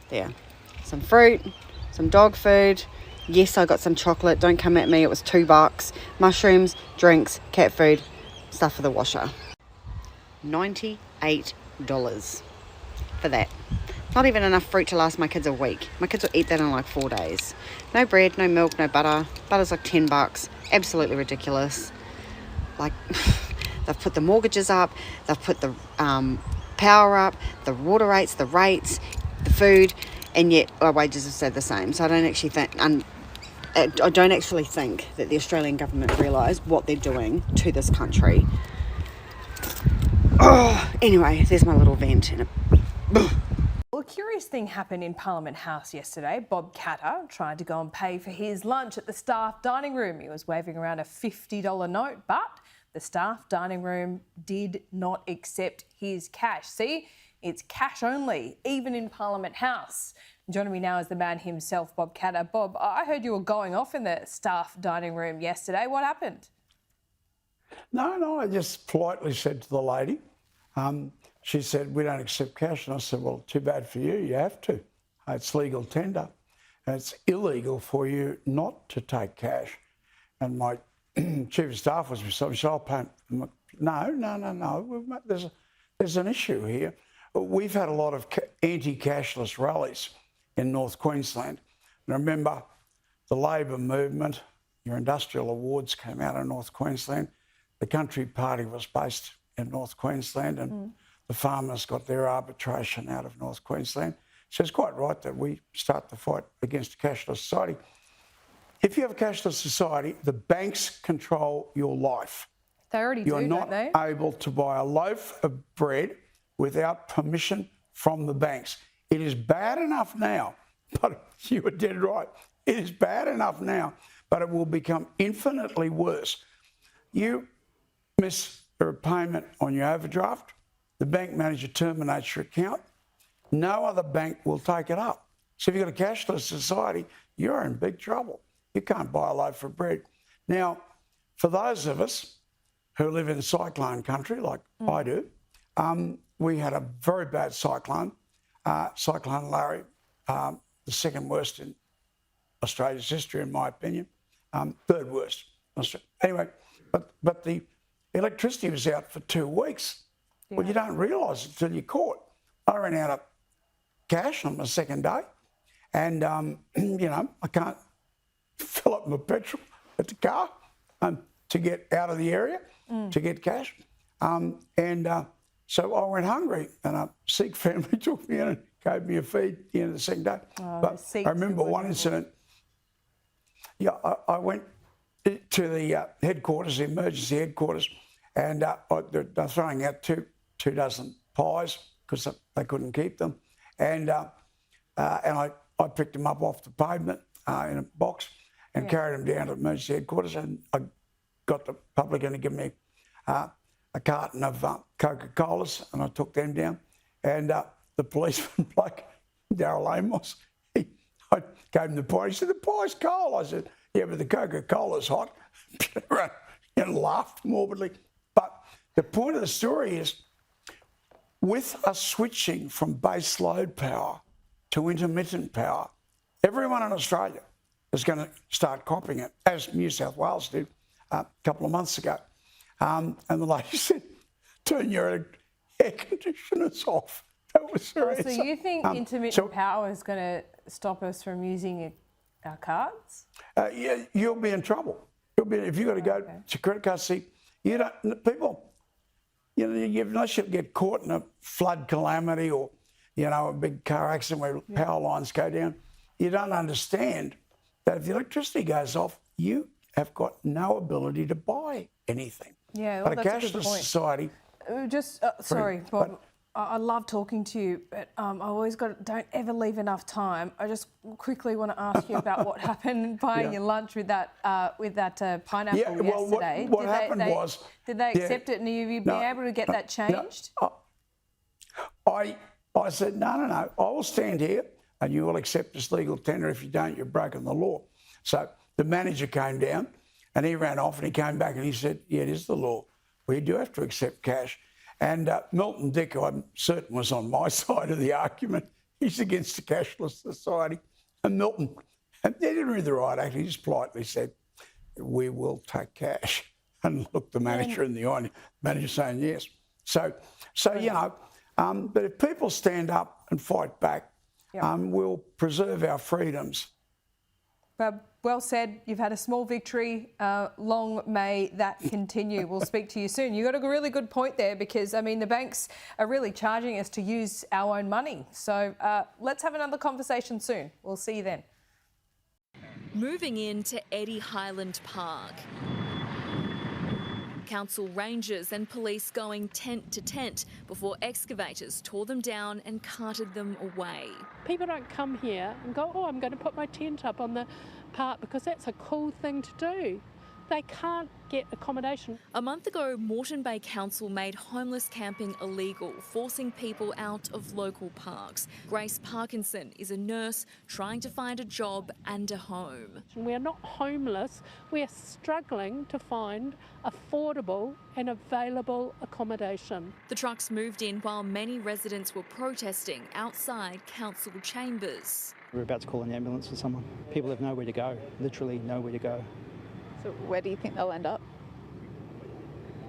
There. Some fruit, some dog food. Yes, I got some chocolate. Don't come at me. It was $2. Mushrooms, drinks, cat food, stuff for the washer. $98 for that. Not even enough fruit to last my kids a week. My kids will eat that in like 4 days. No bread, no milk, no butter. Butter's like $10. Absolutely ridiculous. Like, they've put the mortgages up, they've put the power up, the water rates, the food, and yet our wages have stayed the same. So I don't actually think that the Australian government realise what they're doing to this country. Oh, anyway, there's my little vent. Well, a curious thing happened in Parliament House yesterday. Bob Katter tried to go and pay for his lunch at the staff dining room. He was waving around a $50 note, but the staff dining room did not accept his cash. See, it's cash only, even in Parliament House. Joining me now is the man himself, Bob Katter. Bob, I heard you were going off in the staff dining room yesterday. What happened? No, I just politely said to the lady, she said, we don't accept cash. And I said, well, too bad for you, you have to. It's legal tender. And it's illegal for you not to take cash. And my chief of staff was beside me, so I'll pay. No. There's an issue here. We've had a lot of anti-cashless rallies in North Queensland. And I remember the Labor movement, your industrial awards came out of North Queensland. The Country Party was based in North Queensland, and the farmers got their arbitration out of North Queensland. So it's quite right that we start the fight against a cashless society. If you have a cashless society, the banks control your life. They already do, don't they? You're not able to buy a loaf of bread without permission from the banks. It is bad enough now, but you were dead right. It is bad enough now, but it will become infinitely worse. You miss a payment on your overdraft, the bank manager terminates your account, no other bank will take it up. So if you've got a cashless society, you're in big trouble. You can't buy a loaf of bread. Now, for those of us who live in cyclone country, like I do, we had a very bad cyclone, Cyclone Larry, the second worst in Australia's history, in my opinion, third worst. Anyway, but the electricity was out for 2 weeks. Yeah. Well, you don't realise it until you're caught. I ran out of cash on my second day, and I can't fill up my petrol at the car to get out of the area to get cash, so I went hungry, and a Sikh family took me in and gave me a feed at the end of the second day. But I remember one incident. Yeah, I went to the headquarters, the emergency headquarters, and they're throwing out two dozen pies because they couldn't keep them, and I picked them up off the pavement in a box and carried them down to the emergency headquarters, and I got the publican to give me a carton of Coca-Colas, and I took them down, and the policeman bloke, Daryl Amos, I gave him the pie. He said, the pie's cold. I said, yeah, but the Coca-Cola's hot. And laughed morbidly. But the point of the story is, with us switching from base load power to intermittent power, everyone in Australia is going to start copying it, as New South Wales did a couple of months ago. And the lady said, turn your air conditioners off. That was her answer. So you think intermittent power is going to stop us from using our cards? Yeah, you'll be in trouble. If you've got to go to credit card, see, you don't, people, unless you get caught in a flood calamity or, a big car accident where power lines go down, you don't understand that if the electricity goes off, you have got no ability to buy anything. Yeah, well, but that's a cashless society. Sorry, Bob. I love talking to you, but I always don't ever leave enough time. I just quickly want to ask you about what happened buying your lunch with that pineapple yesterday. What happened was... Did they accept it, and have you been able to get that changed? I said, no, I will stand here and you will accept this legal tender. If you don't, you've broken the law. So the manager came down and he ran off, and he came back and he said, yeah, it is the law. We do have to accept cash. And Milton Dick, who I'm certain was on my side of the argument, he's against the cashless society. And Milton, and they didn't read the right act, he just politely said, we will take cash. and looked the manager in the eye, and the manager saying yes. So you know, but if people stand up and fight back, we'll preserve our freedoms. Well said. You've had a small victory. Long may that continue. We'll speak to you soon. You got a really good point there, because, I mean, the banks are really charging us to use our own money. So let's have another conversation soon. We'll see you then. Moving into Eddie Highland Park. Council rangers and police going tent to tent before excavators tore them down and carted them away. People don't come here and go, oh, I'm going to put my tent up on the park because that's a cool thing to do. They can't get accommodation. A month ago, Moreton Bay Council made homeless camping illegal, forcing people out of local parks. Grace Parkinson is a nurse trying to find a job and a home. We are not homeless, we are struggling to find affordable and available accommodation. The trucks moved in while many residents were protesting outside council chambers. We're about to call an ambulance for someone. People have nowhere to go, literally nowhere to go. So where do you think they'll end up?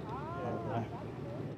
I don't know.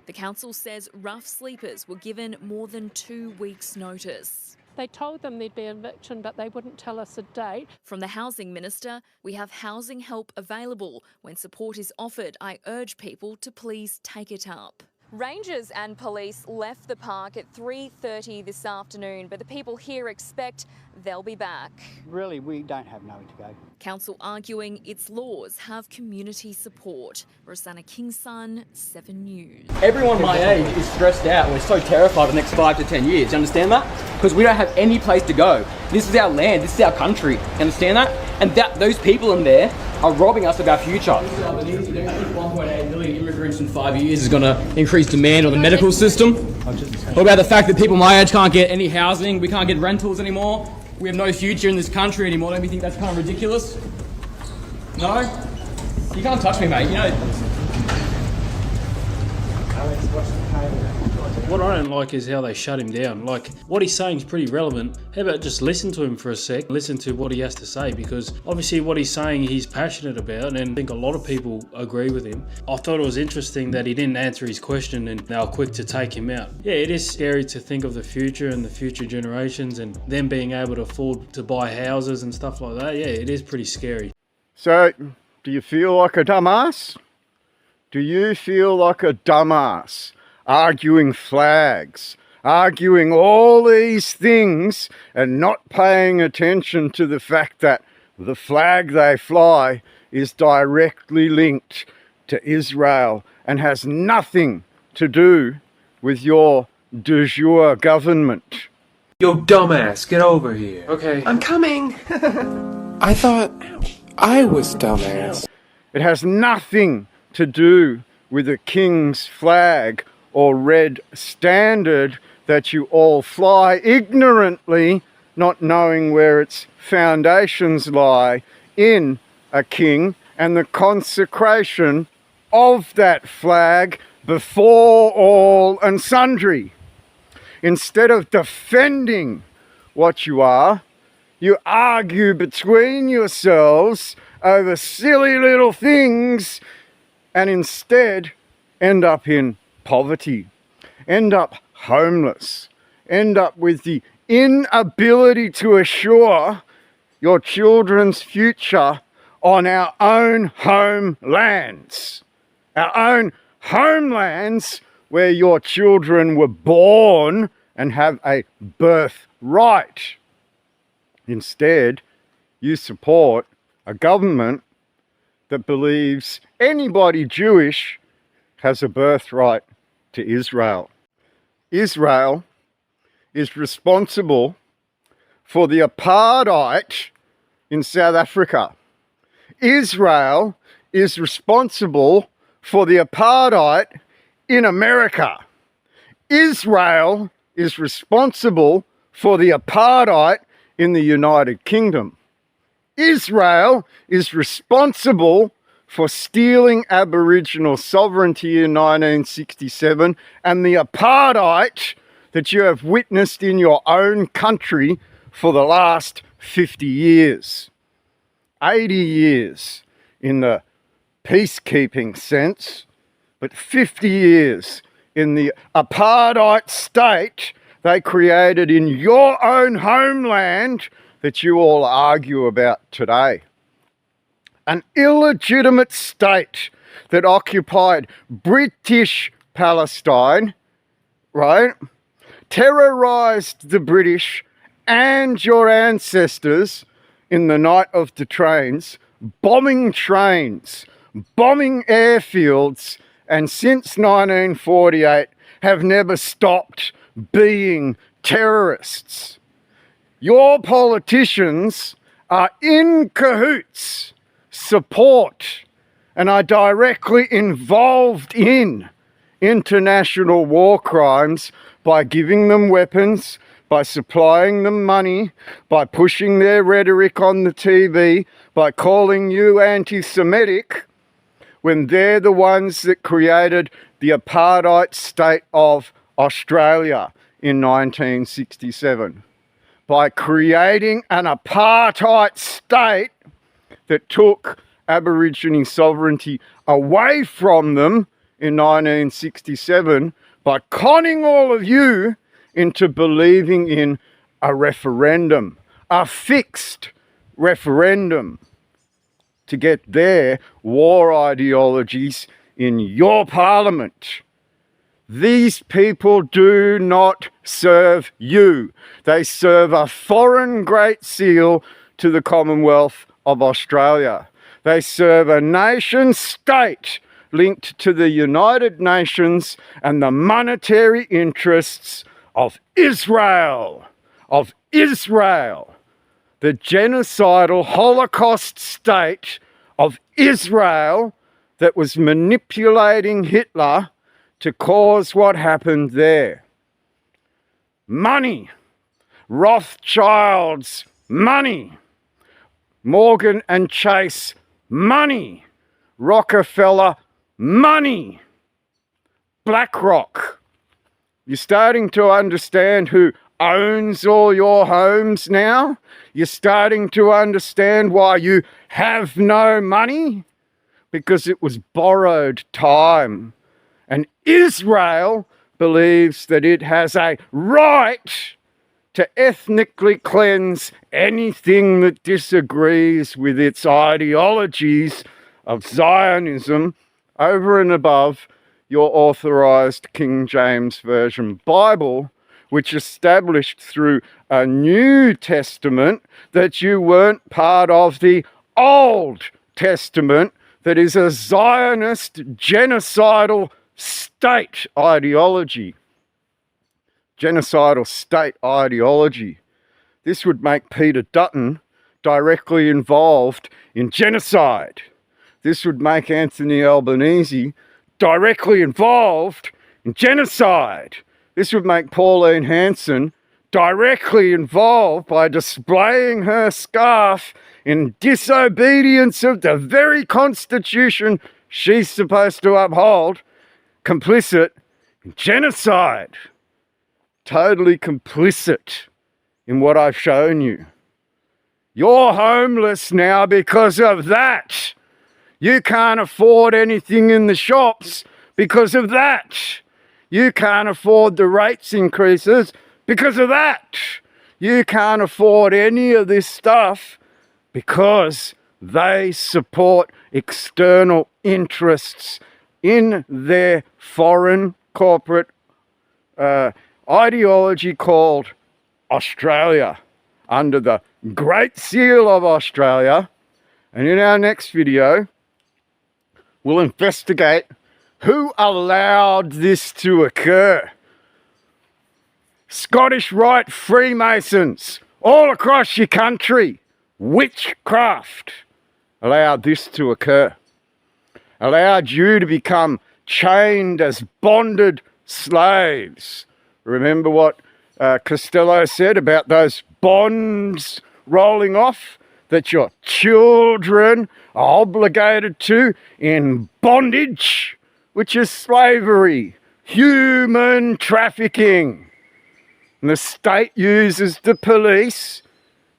The council says rough sleepers were given more than 2 weeks' notice. They told them there'd be an eviction, but they wouldn't tell us a date. From the Housing Minister, we have housing help available. When support is offered, I urge people to please take it up. Rangers and police left the park at 3:30 this afternoon, but the people here expect they'll be back. Really, we don't have nowhere to go. Council arguing its laws have community support. Rosanna Kingson, 7 News. Everyone my age is stressed out. We're so terrified of the next 5 to 10 years. You understand that? Because we don't have any place to go. This is our land. This is our country. You understand that? And those people in there are robbing us of our future. 1.8 million immigrants in 5 years is going to increase demand on the medical system. What about the fact that people my age can't get any housing? We can't get rentals anymore. We have no future in this country anymore. Don't you think that's kind of ridiculous? No? You can't touch me, mate. You know. What I don't like is how they shut him down. Like, what he's saying is pretty relevant. How about just listen to him for a sec, listen to what he has to say, because obviously what he's saying he's passionate about, and I think a lot of people agree with him. I thought it was interesting that he didn't answer his question and they were quick to take him out. Yeah, it is scary to think of the future and the future generations and them being able to afford to buy houses and stuff like that. Yeah, it is pretty scary. So, do you feel like a dumbass? Do you feel like a dumbass? Arguing flags, arguing all these things and not paying attention to the fact that the flag they fly is directly linked to Israel and has nothing to do with your de jure government. Yo, dumbass, get over here. Okay. I'm coming. I thought I was dumbass. It has nothing to do with the king's flag or red standard that you all fly ignorantly, not knowing where its foundations lie in a king and the consecration of that flag before all and sundry. Instead of defending what you are, you argue between yourselves over silly little things and instead end up in poverty, end up homeless, end up with the inability to assure your children's future on our own homelands. Our own homelands where your children were born and have a birthright. Instead, you support a government that believes anybody Jewish has a birthright to Israel. Israel is responsible for the apartheid in South Africa. Israel is responsible for the apartheid in America. Israel is responsible for the apartheid in the United Kingdom. Israel is responsible for stealing Aboriginal sovereignty in 1967 and the apartheid that you have witnessed in your own country for the last 50 years. 80 years in the peacekeeping sense, but 50 years in the apartheid state they created in your own homeland that you all argue about today. An illegitimate state that occupied British Palestine, right? Terrorised the British and your ancestors in the night of the trains, bombing airfields, and since 1948 have never stopped being terrorists. Your politicians are in cahoots, support, and are directly involved in international war crimes by giving them weapons, by supplying them money, by pushing their rhetoric on the TV, by calling you anti-Semitic, when they're the ones that created the apartheid state of Australia in 1967. By creating an apartheid state that took Aborigine sovereignty away from them in 1967, by conning all of you into believing in a referendum, a fixed referendum, to get their war ideologies in your parliament. These people do not serve you. They serve a foreign great seal to the Commonwealth of Australia. They serve a nation state linked to the United Nations and the monetary interests of Israel, the genocidal Holocaust state of Israel that was manipulating Hitler to cause what happened there. Money, Rothschilds, money, Morgan and Chase, money, Rockefeller, money, BlackRock. You're starting to understand who owns all your homes now? You're starting to understand why you have no money? Because it was borrowed time. And Israel believes that it has a right to ethnically cleanse anything that disagrees with its ideologies of Zionism over and above your authorized King James Version Bible, which established through a New Testament that you weren't part of the Old Testament that is a Zionist genocidal state ideology. Genocidal state ideology. This would make Peter Dutton directly involved in genocide. This would make Anthony Albanese directly involved in genocide. This would make Pauline Hanson directly involved by displaying her scarf in disobedience of the very constitution she's supposed to uphold, complicit in genocide. Totally complicit in what I've shown you. You're homeless now because of that. You can't afford anything in the shops because of that. You can't afford the rates increases because of that. You can't afford any of this stuff because they support external interests in their foreign corporate ideology called Australia, under the Great Seal of Australia. And in our next video, we'll investigate who allowed this to occur. Scottish Rite Freemasons all across your country, witchcraft, allowed this to occur. Allowed you to become chained as bonded slaves. Remember what Costello said about those bonds rolling off that your children are obligated to in bondage, which is slavery, human trafficking. And the state uses the police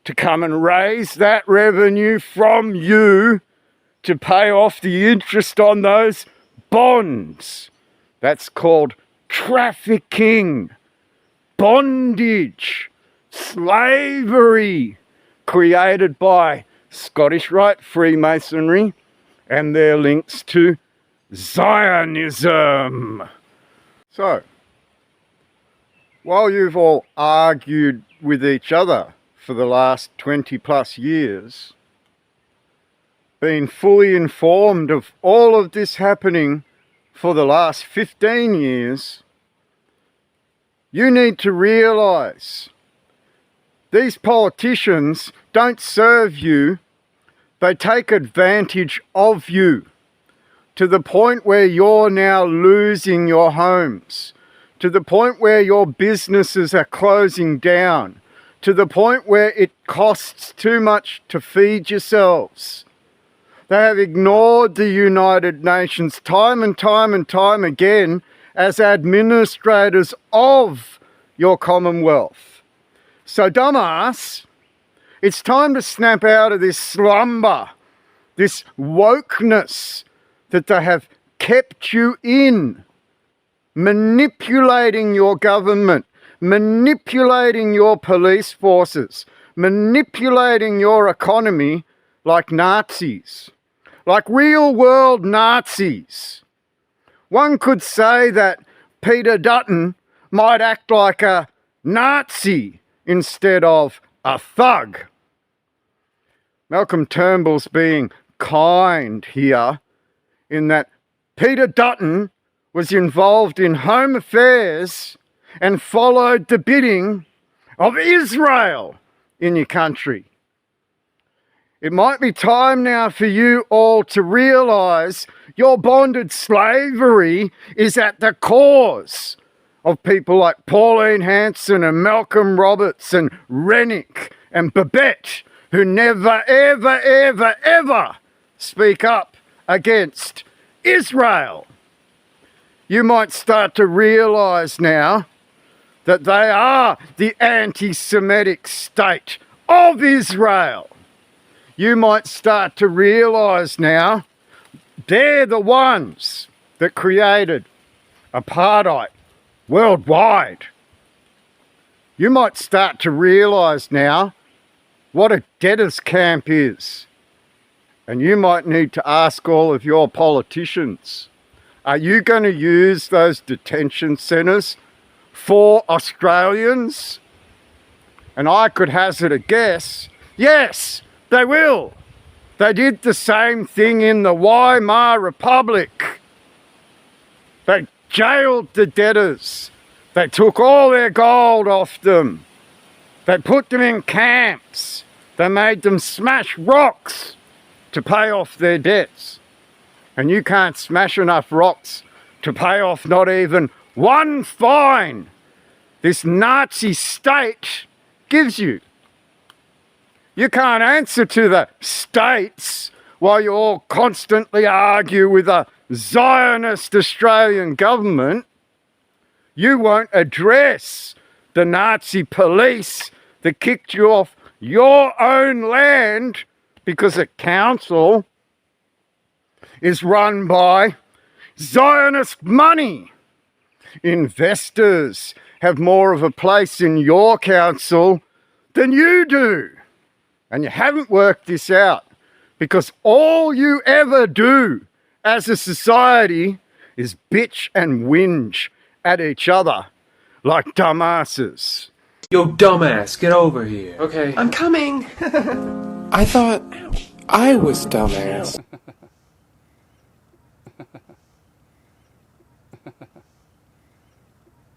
to come and raise that revenue from you to pay off the interest on those bonds. That's called trafficking, bondage, slavery, created by Scottish Rite Freemasonry and their links to Zionism. So, while you've all argued with each other for the last 20 plus years, been fully informed of all of this happening for the last 15 years, you need to realise these politicians don't serve you, they take advantage of you to the point where you're now losing your homes, to the point where your businesses are closing down, to the point where it costs too much to feed yourselves. They have ignored the United Nations time and time and time again as administrators of your Commonwealth. So, dumbass, it's time to snap out of this slumber, this wokeness that they have kept you in, manipulating your government, manipulating your police forces, manipulating your economy like Nazis. Like real world Nazis. One could say that Peter Dutton might act like a Nazi instead of a thug. Malcolm Turnbull's being kind here in that Peter Dutton was involved in home affairs and followed the bidding of Israel in your country. It might be time now for you all to realise your bonded slavery is at the cause of people like Pauline Hanson and Malcolm Roberts and Rennick and Babette, who never, ever, ever, ever speak up against Israel. You might start to realise now that they are the anti-Semitic state of Israel. You might start to realise now they're the ones that created apartheid worldwide. You might start to realise now what a debtor's camp is. And you might need to ask all of your politicians, are you going to use those detention centres for Australians? And I could hazard a guess, yes, they will. They did the same thing in the Weimar Republic. They jailed the debtors. They took all their gold off them. They put them in camps. They made them smash rocks to pay off their debts. And you can't smash enough rocks to pay off not even one fine this Nazi state gives you. You can't answer to the states while you all constantly argue with a Zionist Australian government. You won't address the Nazi police that kicked you off your own land because a council is run by Zionist money. Investors have more of a place in your council than you do. And you haven't worked this out because all you ever do as a society is bitch and whinge at each other like dumbasses. Yo, dumbass, get over here. Okay. I'm coming. I thought I was dumbass.